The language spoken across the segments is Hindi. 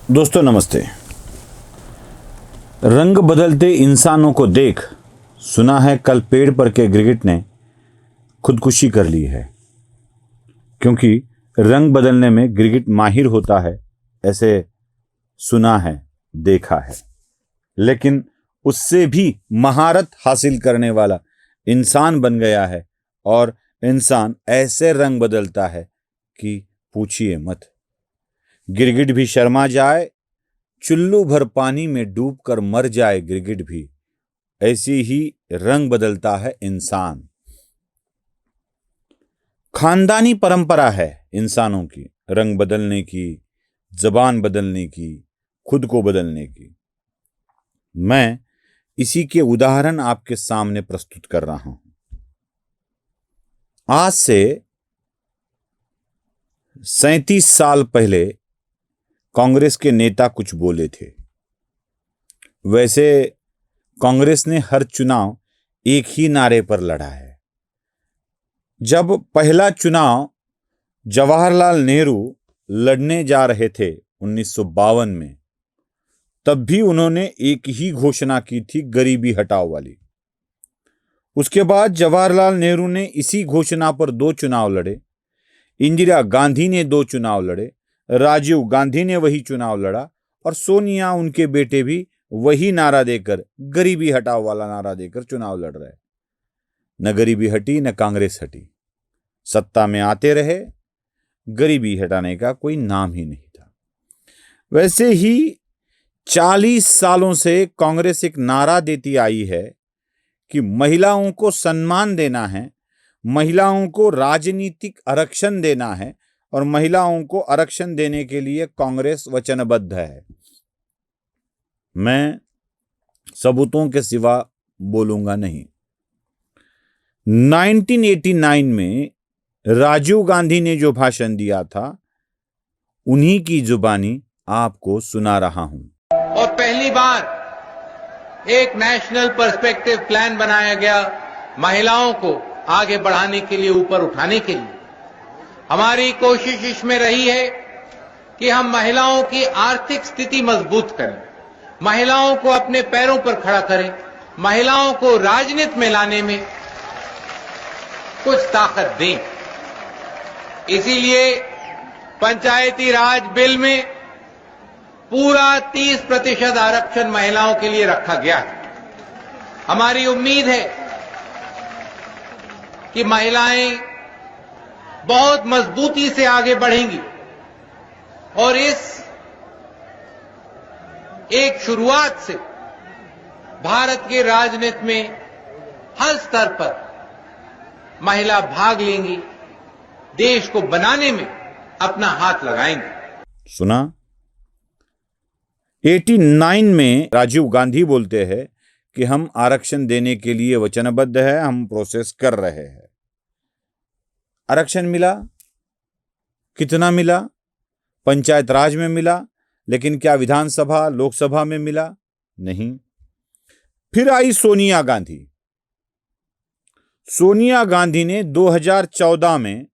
दोस्तों नमस्ते। रंग बदलते इंसानों को देख सुना है कल पेड़ पर के गिरगिट ने खुदकुशी कर ली है, क्योंकि रंग बदलने में गिरगिट माहिर होता है, ऐसे सुना है, देखा है। लेकिन उससे भी महारत हासिल करने वाला इंसान बन गया है और इंसान ऐसे रंग बदलता है कि पूछिए मत। गिरगिट भी शर्मा जाए, चुल्लू भर पानी में डूबकर मर जाए गिरगिट भी, ऐसी ही रंग बदलता है इंसान। खानदानी परंपरा है इंसानों की रंग बदलने की, जबान बदलने की, खुद को बदलने की। मैं इसी के उदाहरण आपके सामने प्रस्तुत कर रहा हूं। आज से 37 साल पहले कांग्रेस के नेता कुछ बोले थे। वैसे कांग्रेस ने हर चुनाव एक ही नारे पर लड़ा है। जब पहला चुनाव जवाहरलाल नेहरू लड़ने जा रहे थे 1952 में, तब भी उन्होंने एक ही घोषणा की थी, गरीबी हटाओ वाली। उसके बाद जवाहरलाल नेहरू ने इसी घोषणा पर 2 चुनाव लड़े। इंदिरा गांधी ने 2 चुनाव लड़े, राजीव गांधी ने वही चुनाव लड़ा और सोनिया उनके बेटे भी वही नारा देकर, गरीबी हटाओ वाला नारा देकर चुनाव लड़ रहे। न गरीबी हटी न कांग्रेस हटी, सत्ता में आते रहे, गरीबी हटाने का कोई नाम ही नहीं था। वैसे ही 40 सालों से कांग्रेस एक नारा देती आई है कि महिलाओं को सम्मान देना है, महिलाओं को राजनीतिक आरक्षण देना है और महिलाओं को आरक्षण देने के लिए कांग्रेस वचनबद्ध है। मैं सबूतों के सिवा बोलूंगा नहीं। 1989 में राजीव गांधी ने जो भाषण दिया था, उन्हीं की जुबानी आपको सुना रहा हूं। और पहली बार एक नेशनल पर्सपेक्टिव प्लान बनाया गया महिलाओं को आगे बढ़ाने के लिए, ऊपर उठाने के लिए। हमारी कोशिश इसमें रही है कि हम महिलाओं की आर्थिक स्थिति मजबूत करें, महिलाओं को अपने पैरों पर खड़ा करें, महिलाओं को राजनीति में लाने में कुछ ताकत दें। इसीलिए पंचायती राज बिल में पूरा 30% आरक्षण महिलाओं के लिए रखा गया है। हमारी उम्मीद है कि महिलाएं बहुत मजबूती से आगे बढ़ेंगी और इस एक शुरुआत से भारत के राजनीति में हर स्तर पर महिला भाग लेंगी, देश को बनाने में अपना हाथ लगाएंगे। सुना? 89 में राजीव गांधी बोलते हैं कि हम आरक्षण देने के लिए वचनबद्ध है, हम प्रोसेस कर रहे हैं। आरक्षण मिला? कितना मिला? पंचायत राज में मिला, लेकिन क्या विधानसभा लोकसभा में मिला? नहीं। फिर आई सोनिया गांधी। सोनिया गांधी ने 2014 में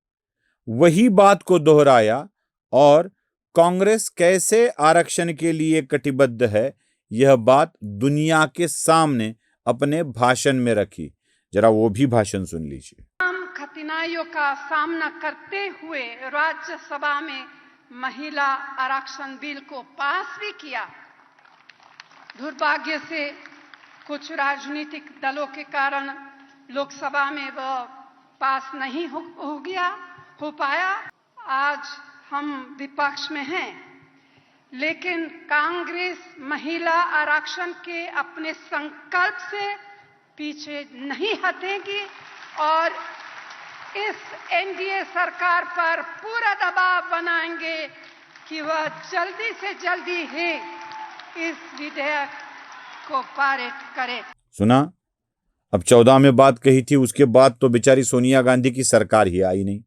वही बात को दोहराया और कांग्रेस कैसे आरक्षण के लिए कटिबद्ध है, यह बात दुनिया के सामने अपने भाषण में रखी। जरा वो भी भाषण सुन लीजिए। कठिनाइयों का सामना करते हुए राज्यसभा में महिला आरक्षण बिल को पास भी किया। दुर्भाग्य से कुछ राजनीतिक दलों के कारण लोकसभा में वह पास नहीं हो पाया। आज हम विपक्ष में हैं, लेकिन कांग्रेस महिला आरक्षण के अपने संकल्प से पीछे नहीं हटेगी और इस एनडीए सरकार पर पूरा दबाव बनाएंगे कि वह जल्दी से जल्दी ही इस विधेयक को पारित करे। सुना? अब 14 में बात कही थी, उसके बाद तो बेचारी सोनिया गांधी की सरकार ही आई नहीं।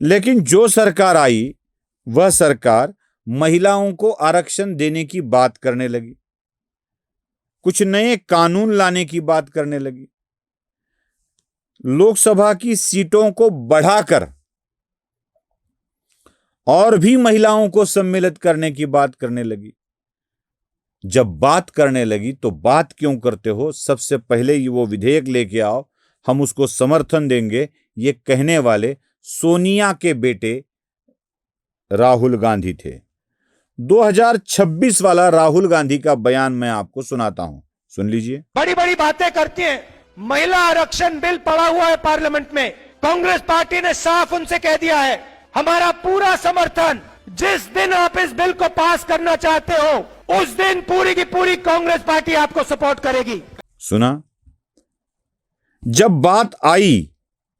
लेकिन जो सरकार आई, वह सरकार महिलाओं को आरक्षण देने की बात करने लगी, कुछ नए कानून लाने की बात करने लगी, लोकसभा की सीटों को बढ़ाकर और भी महिलाओं को सम्मिलित करने की बात करने लगी। जब बात करने लगी तो बात क्यों करते हो, सबसे पहले ये वो विधेयक लेके आओ, हम उसको समर्थन देंगे, ये कहने वाले सोनिया के बेटे राहुल गांधी थे। 2026 वाला राहुल गांधी का बयान मैं आपको सुनाता हूं, सुन लीजिए। बड़ी बड़ी बातें करती हैं। महिला आरक्षण बिल पड़ा हुआ है पार्लियामेंट में, कांग्रेस पार्टी ने साफ उनसे कह दिया है हमारा पूरा समर्थन। जिस दिन आप इस बिल को पास करना चाहते हो उस दिन पूरी की पूरी कांग्रेस पार्टी आपको सपोर्ट करेगी। सुना? जब बात आई,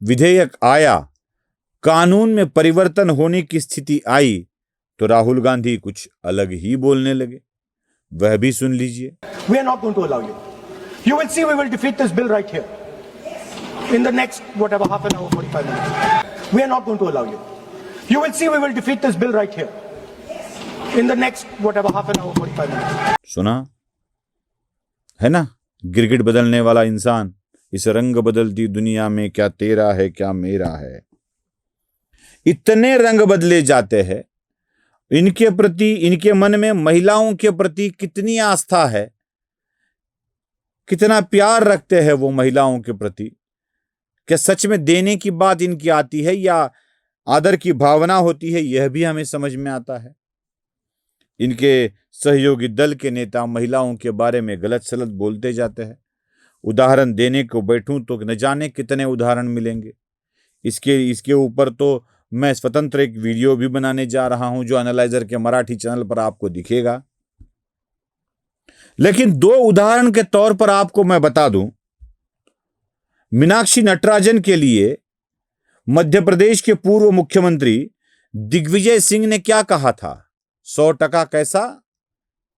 विधेयक आया, कानून में परिवर्तन होने की स्थिति आई, तो राहुल गांधी कुछ अलग ही बोलने लगे। वह भी सुन लीजिए। We are not going to allow you. You will see we will defeat this bill right here. In the next whatever half an hour, 45 minutes. We are not going to allow you. You will see we will defeat this bill right here. In the next whatever half an hour, 45 minutes. सुना है ना? गिरगिट बदलने वाला इंसान, इस रंग बदलती दुनिया में क्या तेरा है क्या मेरा है। इतने रंग बदले जाते हैं। इनके प्रति, इनके मन में महिलाओं के प्रति कितनी आस्था है, कितना प्यार रखते हैं वो महिलाओं के प्रति। क्या सच में देने की बात इनकी आती है या आदर की भावना होती है, यह भी हमें समझ में आता है। इनके सहयोगी दल के नेता महिलाओं के बारे में गलत सलत बोलते जाते हैं। उदाहरण देने को बैठूं तो न जाने कितने उदाहरण मिलेंगे। इसके ऊपर तो मैं स्वतंत्र एक वीडियो भी बनाने जा रहा हूं जो एनालाइजर के मराठी चैनल पर आपको दिखेगा। लेकिन दो उदाहरण के तौर पर आपको मैं बता दूं, मीनाक्षी नटराजन के लिए मध्य प्रदेश के पूर्व मुख्यमंत्री दिग्विजय सिंह ने क्या कहा था? 100%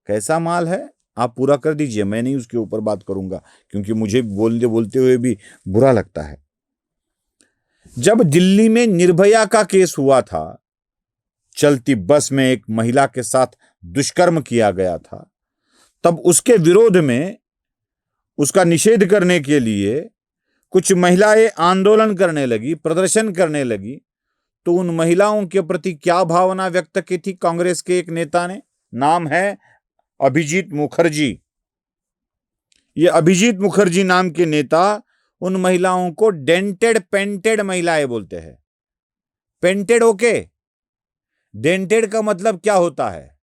कैसा माल है, आप पूरा कर दीजिए, मैं नहीं उसके ऊपर बात करूंगा क्योंकि मुझे बोलते हुए भी बुरा लगता है। जब दिल्ली में निर्भया का केस हुआ था, चलती बस में एक महिला के साथ दुष्कर्म किया गया था, तब उसके विरोध में, उसका निषेध करने के लिए कुछ महिलाएं आंदोलन करने लगी, प्रदर्शन करने लगी, तो उन महिलाओं के प्रति क्या भावना व्यक्त की थी कांग्रेस के एक नेता ने? नाम है अभिजीत मुखर्जी। ये अभिजीत मुखर्जी नाम के नेता उन महिलाओं को डेंटेड पेंटेड महिलाएं बोलते हैं। पेंटेड ओके, डेंटेड का मतलब क्या होता है?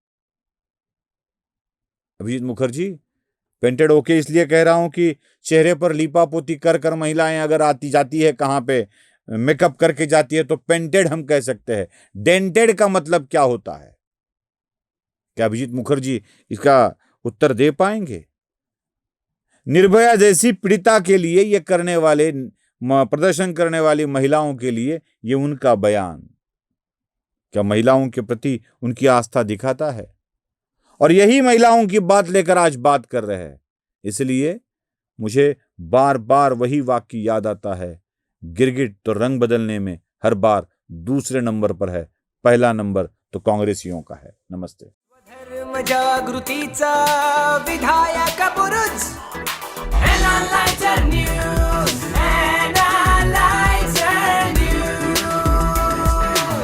अभिजीत मुखर्जी, पेंटेड ओके इसलिए कह रहा हूं कि चेहरे पर लीपा पोती कर महिलाएं अगर आती जाती है, कहां पे मेकअप करके जाती है, तो पेंटेड हम कह सकते हैं। डेंटेड का मतलब क्या होता है? क्या अभिजीत मुखर्जी इसका उत्तर दे पाएंगे? निर्भया जैसी पीड़िता के लिए, ये करने वाले, प्रदर्शन करने वाली महिलाओं के लिए ये उनका बयान क्या महिलाओं के प्रति उनकी आस्था दिखाता है? और यही महिलाओं की बात लेकर आज बात कर रहे हैं। इसलिए मुझे बार बार वही वाक्य याद आता है, गिरगिट तो रंग बदलने में हर बार दूसरे नंबर पर है, पहला नंबर तो कांग्रेसियों का है। नमस्ते। धर्म जागृतीचा विधायक बुरुज एनालायझर न्यूज।